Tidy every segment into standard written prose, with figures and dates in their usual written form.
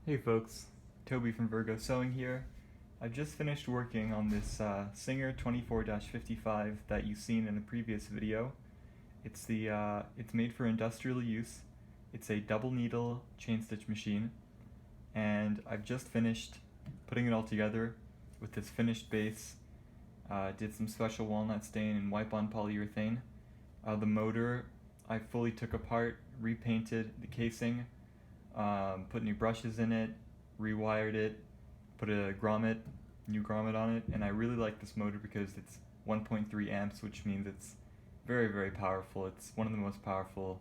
Hey folks, Toby from Virgo Sewing here. I've just finished working on this Singer 24-55 that you've seen in the previous video. It's made for industrial use. It's a double needle chain stitch machine, and I've just finished putting it all together with this finished base. Did some special walnut stain and wipe-on polyurethane. The motor I fully took apart, repainted the casing, put new brushes in it, rewired it, put a new grommet on it, and I really like this motor because it's 1.3 amps, which means it's very, very powerful. It's one of the most powerful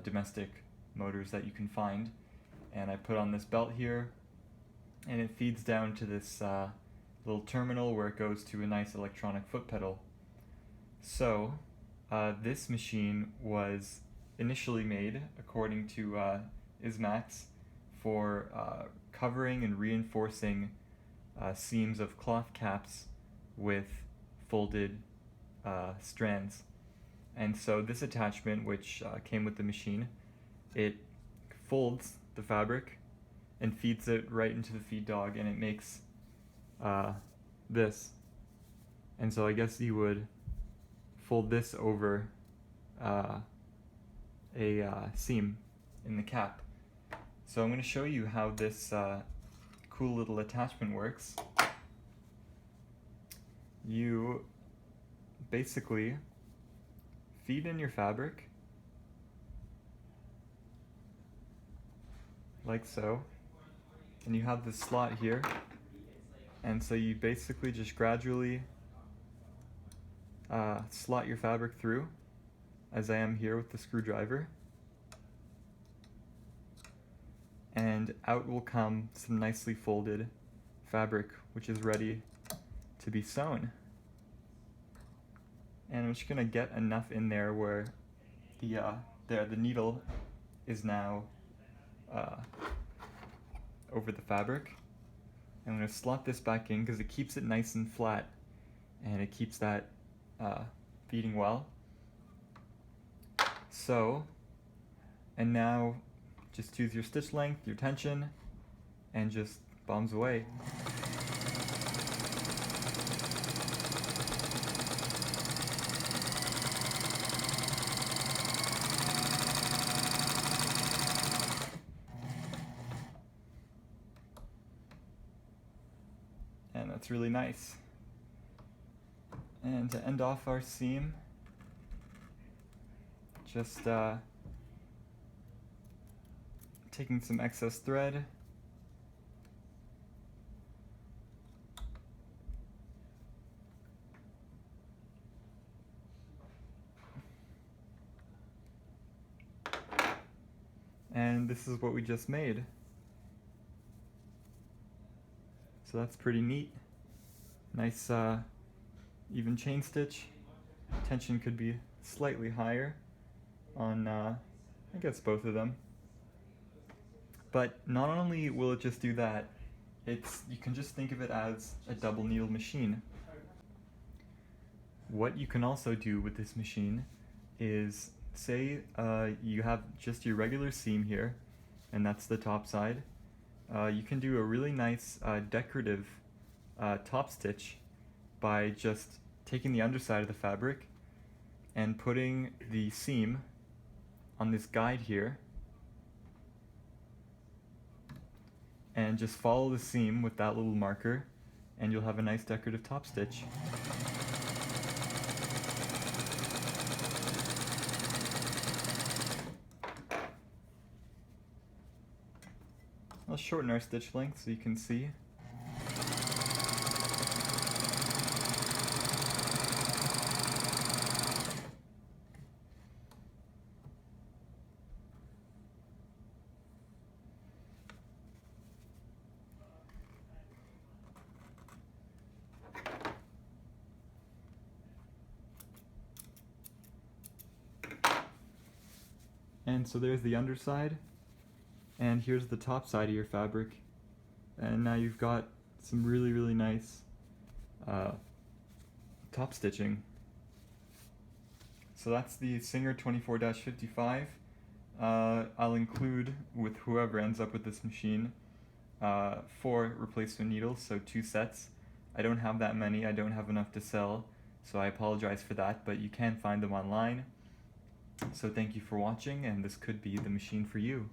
domestic motors that you can find. And I put on this belt here, and it feeds down to this little terminal where it goes to a nice electronic foot pedal. So this machine was initially made, according to Ismax, for covering and reinforcing seams of cloth caps with folded strands. And so this attachment, which came with the machine, it folds the fabric and feeds it right into the feed dog, and it makes this. And so I guess you would fold this over a seam in the cap. So I'm going to show you how this cool little attachment works. You basically feed in your fabric like so, and you have this slot here, and so you basically just gradually slot your fabric through, as I am here with the screwdriver, and out will come some nicely folded fabric which is ready to be sewn. And I'm just going to get enough in there where the needle is now over the fabric. I'm going to slot this back in because it keeps it nice and flat, and it keeps that feeding well. So, and now just choose your stitch length, your tension, and just bombs away. And that's really nice. And to end off our seam, just taking some excess thread, and this is what we just made. So that's pretty neat. Nice even chain stitch. Tension could be slightly higher on I guess both of them. But not only will it just do that, you can just think of it as a double needle machine. What you can also do with this machine is, say you have just your regular seam here, and that's the top side. You can do a really nice decorative top stitch by just taking the underside of the fabric and putting the seam on this guide here, and just follow the seam with that little marker, and you'll have a nice decorative top stitch. I'll shorten our stitch length so you can see. And so there's the underside, and here's the top side of your fabric, and now you've got some really, really nice top stitching. So that's the Singer 24-55. I'll include, with whoever ends up with this machine, 4 replacement needles, so 2 sets. I don't have that many, I don't have enough to sell, so I apologize for that, but you can find them online. So thank you for watching, and this could be the machine for you.